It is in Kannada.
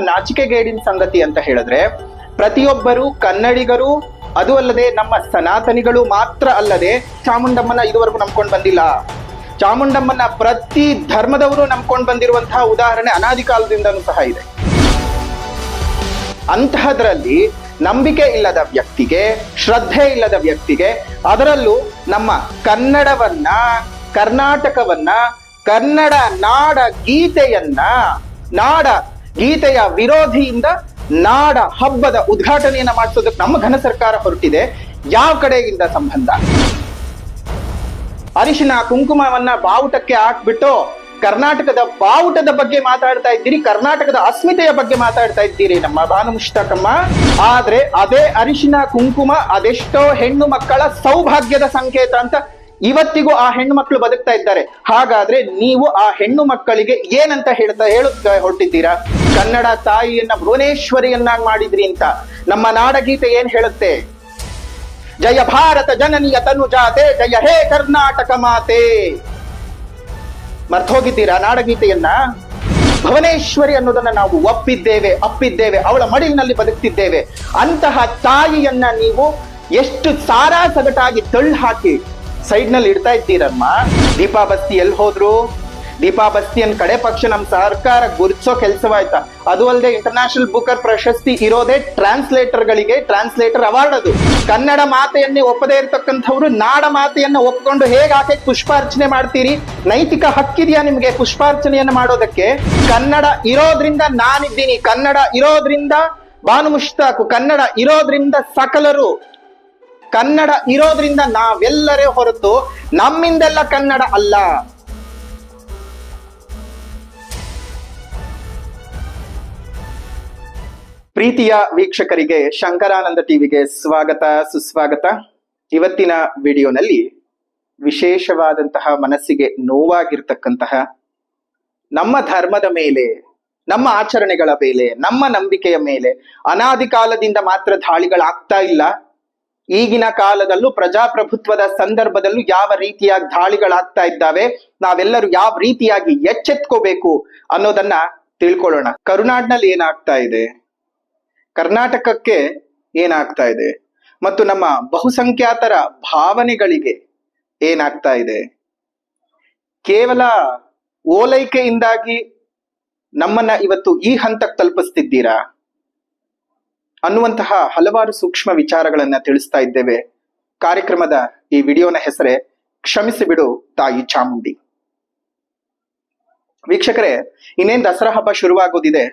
ನಾಚಿಕೆಗೇಡಿನ ಸಂಗತಿ ಅಂತ ಹೇಳಿದ್ರೆ, ಪ್ರತಿಯೊಬ್ಬರು ಕನ್ನಡಿಗರು, ಅದು ಅಲ್ಲದೆ ನಮ್ಮ ಸನಾತನಿಗಳು ಮಾತ್ರ ಅಲ್ಲದೆ ಚಾಮುಂಡಮ್ಮನ ಇದುವರೆಗೂ ನಂಬ್ಕೊಂಡು ಬಂದಿಲ್ಲ. ಚಾಮುಂಡಮ್ಮನ ಪ್ರತಿ ಧರ್ಮದವರು ನಂಬ್ಕೊಂಡು ಬಂದಿರುವಂತಹ ಉದಾಹರಣೆ ಅನಾದಿ ಕಾಲದಿಂದನೂ ಸಹ ಇದೆ. ಅಂತಹದ್ರಲ್ಲಿ ನಂಬಿಕೆ ಇಲ್ಲದ ವ್ಯಕ್ತಿಗೆ, ಶ್ರದ್ಧೆ ಇಲ್ಲದ ವ್ಯಕ್ತಿಗೆ, ಅದರಲ್ಲೂ ನಮ್ಮ ಕನ್ನಡವನ್ನ, ಕರ್ನಾಟಕವನ್ನ, ಕನ್ನಡ ನಾಡ ಗೀತೆಯ ವಿರೋಧಿಯಿಂದ ನಾಡ ಹಬ್ಬದ ಉದ್ಘಾಟನೆಯನ್ನ ಮಾಡಿಸೋದಕ್ಕೆ ನಮ್ಮ ಘನ ಸರ್ಕಾರ ಹೊರಟಿದೆ. ಯಾವ ಕಡೆಯಿಂದ ಸಂಬಂಧ? ಅರಿಶಿನ ಕುಂಕುಮವನ್ನ ಬಾವುಟಕ್ಕೆ ಹಾಕ್ಬಿಟ್ಟು ಕರ್ನಾಟಕದ ಬಾವುಟದ ಬಗ್ಗೆ ಮಾತಾಡ್ತಾ ಇದ್ದೀರಿ, ಕರ್ನಾಟಕದ ಅಸ್ಮಿತೆಯ ಬಗ್ಗೆ ಮಾತಾಡ್ತಾ ಇದ್ದೀರಿ ನಮ್ಮ ಬಾನು ಮುಷ್ತಾಕಮ್ಮ. ಆದ್ರೆ ಅದೇ ಅರಿಶಿನ ಕುಂಕುಮ ಅದೆಷ್ಟೋ ಹೆಣ್ಣು ಮಕ್ಕಳ ಸೌಭಾಗ್ಯದ ಸಂಕೇತ ಅಂತ ಇವತ್ತಿಗೂ ಆ ಹೆಣ್ಣು ಮಕ್ಕಳು ಬದುಕ್ತಾ ಇದ್ದಾರೆ. ಹಾಗಾದ್ರೆ ನೀವು ಆ ಹೆಣ್ಣು ಮಕ್ಕಳಿಗೆ ಏನಂತ ಹೇಳುತ್ತಾ ಹೊರಟಿದ್ದೀರಾ? ಕನ್ನಡ ತಾಯಿಯನ್ನ ಭುವನೇಶ್ವರಿಯನ್ನಾಗಿ ಮಾಡಿದ್ರಿ ಅಂತ. ನಮ್ಮ ನಾಡಗೀತೆ ಏನ್ ಹೇಳುತ್ತೆ? ಜಯ ಭಾರತ ಜನನಿಯ ತನುಜಾತೆ, ಜಯ ಹೇ ಕರ್ನಾಟಕ ಮಾತೆ. ಮರ್ತೋಗಿದ್ದೀರಾ ನಾಡಗೀತೆಯನ್ನ? ಭುವನೇಶ್ವರಿ ಅನ್ನೋದನ್ನ ನಾವು ಅಪ್ಪಿದ್ದೇವೆ, ಅವಳ ಮಡಿಲಿನಲ್ಲಿ ಬದುಕ್ತಿದ್ದೇವೆ. ಅಂತಹ ತಾಯಿಯನ್ನ ನೀವು ಎಷ್ಟು ಸಾರಾ ಸಗಟಾಗಿ ತಳ್ಳಿ ಹಾಕಿ ಸೈಡ್ ನಲ್ಲಿ ಇಡ್ತಾ ಇದ್ದೀರಮ್ಮ. ದೀಪಾ ಬಸ್ತಿ ಎಲ್ಲಿ ಹೋದ್ರು? ದೀಪಾ ಬಸ್ತಿಯನ್ ಕಡೆ ಪಕ್ಷ ನಮ್ ಸರ್ಕಾರ ಗುರುತಿಸೋ ಕೆಲಸವಾಯ್ತಾ? ಅದು ಅಲ್ಲದೆ ಇಂಟರ್ನ್ಯಾಷನಲ್ ಬುಕರ್ ಪ್ರಶಸ್ತಿ ಇರೋದೇ ಟ್ರಾನ್ಸ್ಲೇಟರ್ ಅವಾರ್ಡ್. ಅದು ಕನ್ನಡ ಮಾತೆಯನ್ನೇ ಒಪ್ಪದೇ ಇರತಕ್ಕಂಥವ್ರು ನಾಡ ಮಾತೆಯನ್ನ ಒಪ್ಕೊಂಡು ಹೇಗೆ ಆಕೆ ಪುಷ್ಪಾರ್ಚನೆ ಮಾಡ್ತೀರಿ? ನೈತಿಕ ಹಕ್ಕಿದೆಯಾ ನಿಮ್ಗೆ ಪುಷ್ಪಾರ್ಚನೆಯನ್ನ ಮಾಡೋದಕ್ಕೆ? ಕನ್ನಡ ಇರೋದ್ರಿಂದ ನಾನಿದ್ದೀನಿ, ಕನ್ನಡ ಇರೋದ್ರಿಂದ ಬಾನು ಮುಷ್ತಾಕು, ಕನ್ನಡ ಇರೋದ್ರಿಂದ ಸಕಲರು, ಕನ್ನಡ ಇರೋದ್ರಿಂದ ನಾವೆಲ್ಲರೇ ಹೊರತು ನಮ್ಮಿಂದೆಲ್ಲ ಕನ್ನಡ ಅಲ್ಲ. ಪ್ರೀತಿಯ ವೀಕ್ಷಕರಿಗೆ ಶಂಕರಾನಂದ ಟಿವಿಗೆ ಸ್ವಾಗತ, ಸುಸ್ವಾಗತ. ಇವತ್ತಿನ ವಿಡಿಯೋನಲ್ಲಿ ವಿಶೇಷವಾದಂತಹ, ಮನಸ್ಸಿಗೆ ನೋವಾಗಿರ್ತಕ್ಕಂತಹ, ನಮ್ಮ ಧರ್ಮದ ಮೇಲೆ, ನಮ್ಮ ಆಚರಣೆಗಳ ಮೇಲೆ, ನಮ್ಮ ನಂಬಿಕೆಯ ಮೇಲೆ ಅನಾದಿ ಕಾಲದಿಂದ ಮಾತ್ರ ದಾಳಿಗಳಾಗ್ತಾ ಇಲ್ಲ. ಈಗಿನ ಕಾಲದಲ್ಲೂ ಪ್ರಜಾಪ್ರಭುತ್ವದ ಸಂದರ್ಭದಲ್ಲೂ ಯಾವ ರೀತಿಯಾಗಿ ದಾಳಿಗಳಾಗ್ತಾ ಇದ್ದಾವೆ, ನಾವೆಲ್ಲರೂ ಯಾವ ರೀತಿಯಾಗಿ ಎಚ್ಚೆತ್ಕೋಬೇಕು ಅನ್ನೋದನ್ನ ತಿಳ್ಕೊಳ್ಳೋಣ. ಕರುನಾಡಿನಲ್ಲಿ ಏನಾಗ್ತಾ ಇದೆ, ಕರ್ನಾಟಕಕ್ಕೆ ಏನಾಗ್ತಾ ಇದೆ, ಮತ್ತು ನಮ್ಮ ಬಹುಸಂಖ್ಯಾತರ ಭಾವನೆಗಳಿಗೆ ಏನಾಗ್ತಾ ಇದೆ. ಕೇವಲ ಓಲೈಕೆಯಿಂದಾಗಿ ನಮ್ಮನ್ನ ಇವತ್ತು ಈ ಹಂತಕ್ಕೆ ತಲುಪಿಸ್ತಿದ್ದೀರಾ ಅನ್ನುವಂತಹ ಹಲವಾರು ಸೂಕ್ಷ್ಮ ವಿಚಾರಗಳನ್ನ ತಿಳಿಸ್ತಾ ಇದ್ದೇವೆ. ಕಾರ್ಯಕ್ರಮದ ಈ ವಿಡಿಯೋನ ಹೆಸರೇ ಕ್ಷಮಿಸಿ ಬಿಡು ತಾಯಿ ಚಾಮುಂಡಿ. ವೀಕ್ಷಕರೇ, ಇನ್ನೇನ್ ದಸರಾ ಹಬ್ಬ ಶುರುವಾಗೋದಿದೆ.